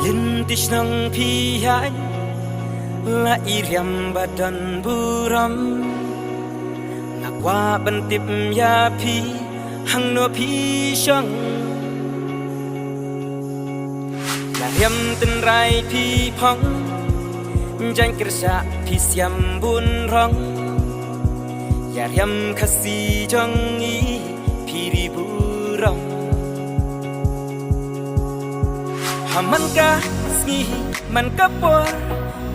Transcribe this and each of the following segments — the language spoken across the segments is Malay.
Lintis nang pihai la iriam badan buram ngakwa bentip ya pi hang no pi shang la riam ten rai pi phong jang kersa pi siam bun rong ya riam khasi jong i pi ri buram haman ka sni man ka por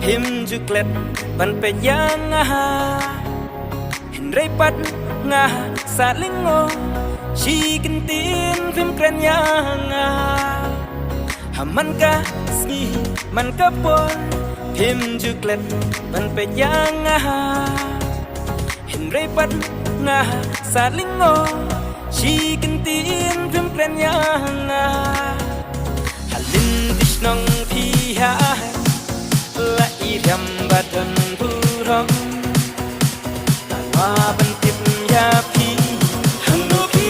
him juklet ban pe yang aha hindrai pat nga salingo shi kintin phim kren yang aha haman ka sni man ka por him juklet ban pe yang aha hindrai pat nga salingo shi kintin phim kren yang aha halin disnong pihai la iriam badan buram tanpa bentip ya pi hang no pi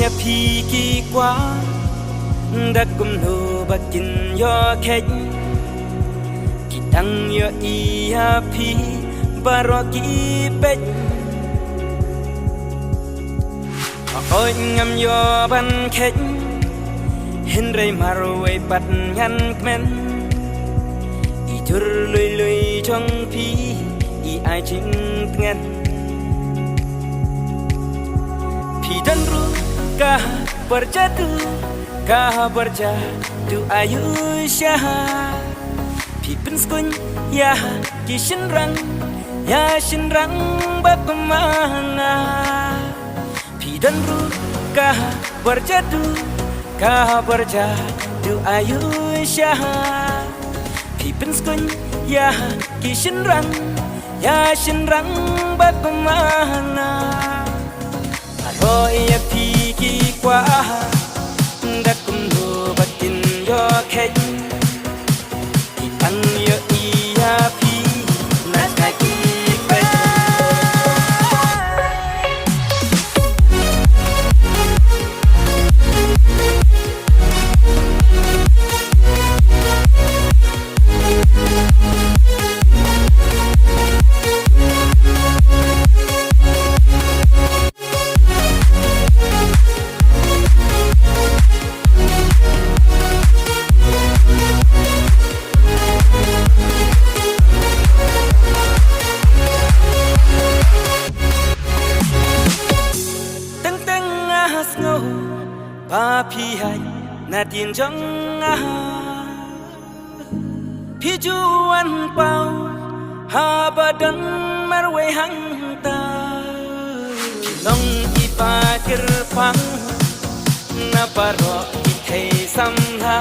ya pi ki qua đã cùng nô bạc kinh yo khách ki tăng yo i ya pi baro ki bech oi ngam yo ban khách hin rei maroi pat nhan kmen i tur lui lui trong pi i ai chính ngen pi dan ru kah berjadu Ayusha Pipin skun ya kishinrang ya shinrang bakumanga Pidan ru kah berjadu Ayusha Pipin skun ya kishinrang bakumanga Roy ya piki qua đã cùng nô bạc kinh yo khách thì tăng yo i ya pi na ka ki ba pi hai na tin jong a pi juan pau ha badan marwe hang ta long i pa kir pang na paro i thei sam ha